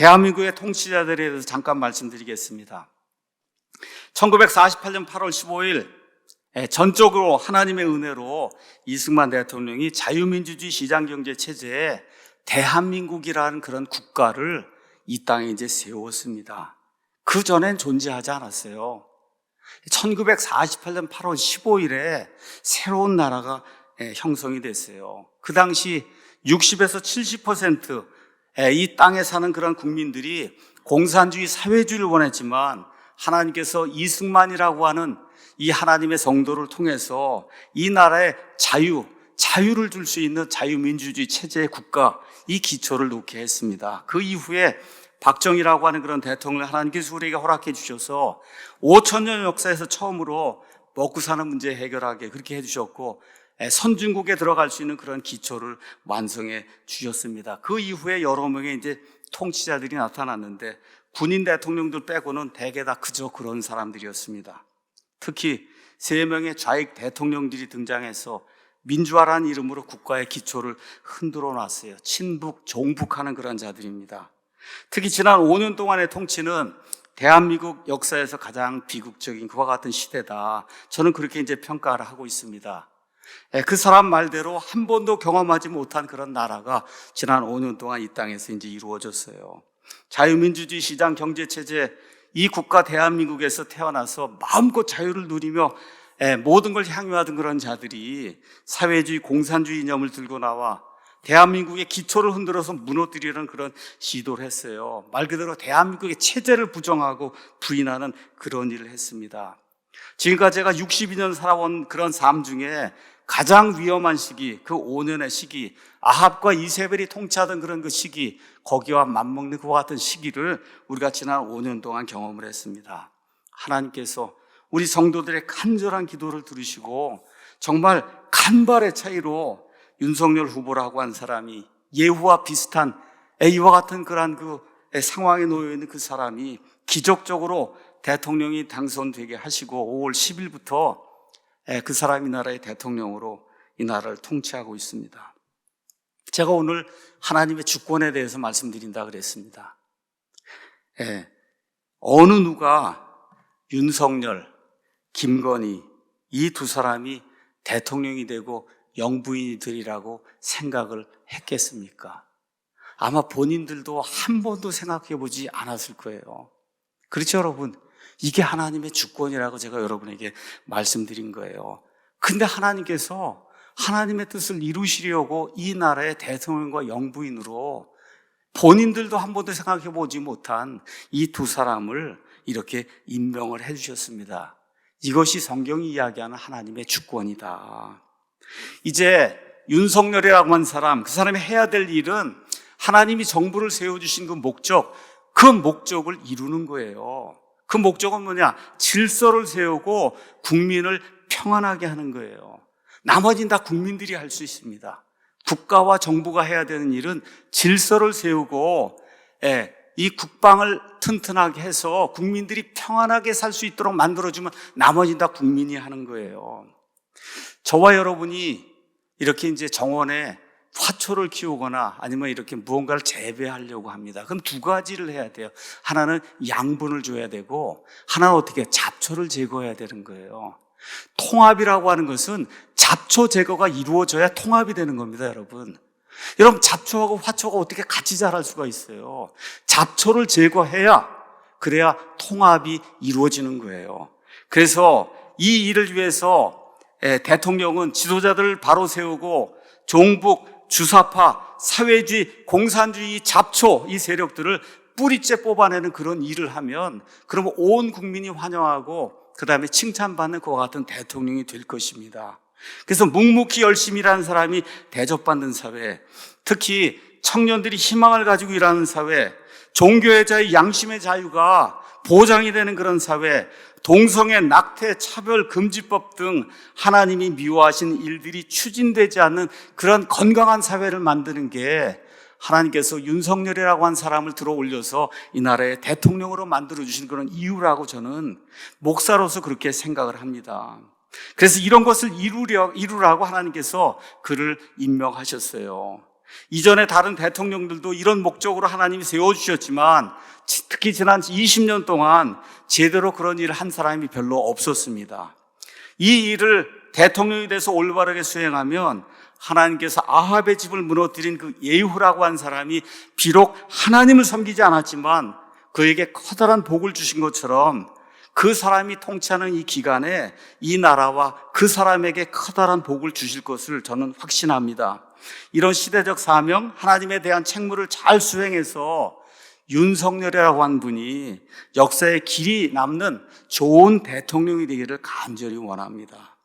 대한민국의 통치자들에 대해서 잠깐 말씀드리겠습니다. 1948년 8월 15일 전적으로 하나님의 은혜로 이승만 대통령이 자유민주주의 시장경제 체제에 대한민국이라는 그런 국가를 이 땅에 이제 세웠습니다. 그 전엔 존재하지 않았어요. 1948년 8월 15일에 새로운 나라가 형성이 됐어요. 그 당시 60에서 70% 이 땅에 사는 그런 국민들이 공산주의 사회주의를 원했지만 하나님께서 이승만이라고 하는 이 하나님의 성도를 통해서 이 나라에 자유를 줄 수 있는 자유민주주의 체제의 국가, 이 기초를 놓게 했습니다. 그 이후에 박정희라고 하는 그런 대통령을 하나님께서 우리에게 허락해 주셔서 5,000년 역사에서 처음으로 먹고 사는 문제 해결하게 그렇게 해주셨고, 선진국에 들어갈 수 있는 그런 기초를 완성해 주셨습니다. 그 이후에 여러 명의 이제 통치자들이 나타났는데 군인 대통령들 빼고는 대개 다 그저 그런 사람들이었습니다. 특히 3명의 좌익 대통령들이 등장해서 민주화라는 이름으로 국가의 기초를 흔들어 놨어요. 친북, 종북하는 그런 자들입니다. 특히 지난 5년 동안의 통치는 대한민국 역사에서 가장 비극적인 그와 같은 시대다. 저는 그렇게 이제 평가를 하고 있습니다. 그 사람 말대로 한 번도 경험하지 못한 그런 나라가 지난 5년 동안 이 땅에서 이제 이루어졌어요. 자유민주주의 시장 경제체제, 이 국가 대한민국에서 태어나서 마음껏 자유를 누리며 모든 걸 향유하던 그런 자들이 사회주의 공산주의 이념을 들고 나와 대한민국의 기초를 흔들어서 무너뜨리려는 그런 시도를 했어요. 말 그대로 대한민국의 체제를 부정하고 부인하는 그런 일을 했습니다. 지금까지 제가 62년 살아온 그런 삶 중에 가장 위험한 시기, 그 5년의 시기, 아합과 이세벨이 통치하던 그런 그 시기, 거기와 맞먹는 그와 같은 시기를 우리가 지난 5년 동안 경험을 했습니다. 하나님께서 우리 성도들의 간절한 기도를 들으시고 정말 간발의 차이로 윤석열 후보라고 한 사람이 예후와 비슷한 이와 같은 그러한 그 상황에 놓여 있는 그 사람이 기적적으로 대통령이 당선되게 하시고 5월 10일부터 그 사람이 나라의 대통령으로 이 나라를 통치하고 있습니다. 제가 오늘 하나님의 주권에 대해서 말씀드린다 그랬습니다. 어느 누가 윤석열, 김건희 이 두 사람이 대통령이 되고 영부인이 되리라고 생각을 했겠습니까? 아마 본인들도 한 번도 생각해 보지 않았을 거예요. 그렇죠, 여러분? 이게 하나님의 주권이라고 제가 여러분에게 말씀드린 거예요. 근데 하나님께서 하나님의 뜻을 이루시려고 이 나라의 대통령과 영부인으로 본인들도 한 번도 생각해 보지 못한 이 두 사람을 이렇게 임명을 해 주셨습니다. 이것이 성경이 이야기하는 하나님의 주권이다. 이제 윤석열이라고 한 사람, 그 사람이 해야 될 일은 하나님이 정부를 세워주신 그 목적을 이루는 거예요. 그 목적은 뭐냐? 질서를 세우고 국민을 평안하게 하는 거예요. 나머지는 다 국민들이 할 수 있습니다. 국가와 정부가 해야 되는 일은 질서를 세우고 이 국방을 튼튼하게 해서 국민들이 평안하게 살 수 있도록 만들어주면 나머지는 다 국민이 하는 거예요. 저와 여러분이 이렇게 이제 정원에 화초를 키우거나 아니면 이렇게 무언가를 재배하려고 합니다. 그럼 두 가지를 해야 돼요. 하나는 양분을 줘야 되고 하나는 어떻게 잡초를 제거해야 되는 거예요. 통합이라고 하는 것은 잡초 제거가 이루어져야 통합이 되는 겁니다, 여러분. 여러분, 잡초하고 화초가 어떻게 같이 자랄 수가 있어요? 잡초를 제거해야 그래야 통합이 이루어지는 거예요. 그래서 이 일을 위해서 대통령은 지도자들을 바로 세우고 종북, 주사파, 사회주의, 공산주의, 잡초 이 세력들을 뿌리째 뽑아내는 그런 일을 하면 그러면 온 국민이 환영하고 그 다음에 칭찬받는 그와 같은 대통령이 될 것입니다. 그래서 묵묵히 열심히 일하는 사람이 대접받는 사회, 특히 청년들이 희망을 가지고 일하는 사회, 종교의 자유, 양심의 자유가 보장이 되는 그런 사회, 동성애, 낙태, 차별, 금지법 등 하나님이 미워하신 일들이 추진되지 않는 그런 건강한 사회를 만드는 게 하나님께서 윤석열이라고 한 사람을 들어 올려서 이 나라의 대통령으로 만들어주신 그런 이유라고 저는 목사로서 그렇게 생각을 합니다. 그래서 이런 것을 이루라고 하나님께서 그를 임명하셨어요. 이전에 다른 대통령들도 이런 목적으로 하나님이 세워주셨지만 특히 지난 20년 동안 제대로 그런 일을 한 사람이 별로 없었습니다. 이 일을 대통령이 돼서 올바르게 수행하면 하나님께서 아합의 집을 무너뜨린 그 예후라고 한 사람이 비록 하나님을 섬기지 않았지만 그에게 커다란 복을 주신 것처럼 그 사람이 통치하는 이 기간에 이 나라와 그 사람에게 커다란 복을 주실 것을 저는 확신합니다. 이런 시대적 사명, 하나님에 대한 책무를 잘 수행해서 윤석열이라고 한 분이 역사에 길이 남는 좋은 대통령이 되기를 간절히 원합니다.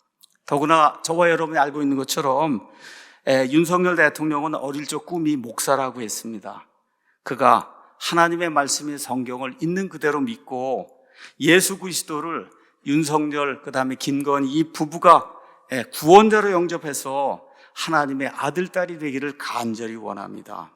더구나 저와 여러분이 알고 있는 것처럼 윤석열 대통령은 어릴 적 꿈이 목사라고 했습니다. 그가 하나님의 말씀인 성경을 있는 그대로 믿고 예수 그리스도를 윤석열 그다음에 김건희 이 부부가 구원자로 영접해서 하나님의 아들, 딸이 되기를 간절히 원합니다.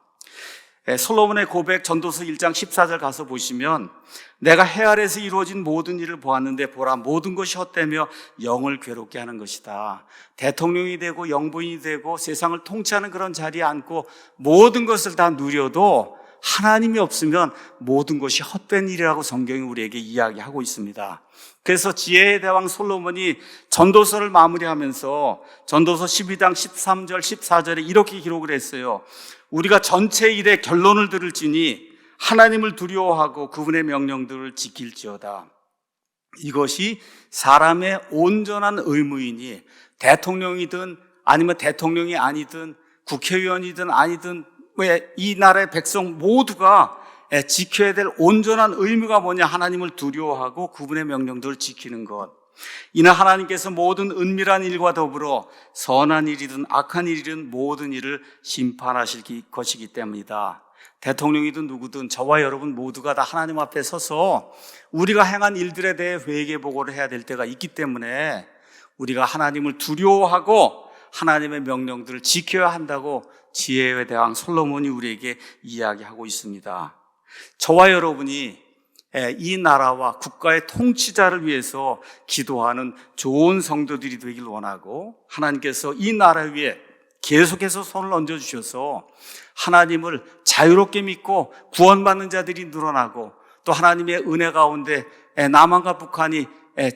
솔로몬의 고백 전도서 1장 14절 가서 보시면 내가 해 아래에서 이루어진 모든 일을 보았는데 보라 모든 것이 헛되며 영을 괴롭게 하는 것이다. 대통령이 되고 영부인이 되고 세상을 통치하는 그런 자리에 앉고 모든 것을 다 누려도 하나님이 없으면 모든 것이 헛된 일이라고 성경이 우리에게 이야기하고 있습니다. 그래서 지혜의 대왕 솔로몬이 전도서를 마무리하면서 전도서 12장 13절 14절에 이렇게 기록을 했어요. 우리가 전체 일의 결론을 들을지니 하나님을 두려워하고 그분의 명령들을 지킬지어다. 이것이 사람의 온전한 의무이니 대통령이든 아니면 대통령이 아니든 국회의원이든 아니든 이 나라의 백성 모두가 지켜야 될 온전한 의무가 뭐냐? 하나님을 두려워하고 그분의 명령들을 지키는 것. 이는 하나님께서 모든 은밀한 일과 더불어 선한 일이든 악한 일이든 모든 일을 심판하실 것이기 때문이다. 대통령이든 누구든 저와 여러분 모두가 다 하나님 앞에 서서 우리가 행한 일들에 대해 회개 보고를 해야 될 때가 있기 때문에 우리가 하나님을 두려워하고 하나님의 명령들을 지켜야 한다고 지혜의 대왕 솔로몬이 우리에게 이야기하고 있습니다. 저와 여러분이 이 나라와 국가의 통치자를 위해서 기도하는 좋은 성도들이 되길 원하고 하나님께서 이 나라 위에 계속해서 손을 얹어주셔서 하나님을 자유롭게 믿고 구원받는 자들이 늘어나고 또 하나님의 은혜 가운데 남한과 북한이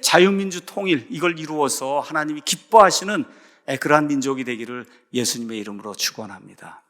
자유민주 통일 이걸 이루어서 하나님이 기뻐하시는 그러한 민족이 되기를 예수님의 이름으로 축원합니다.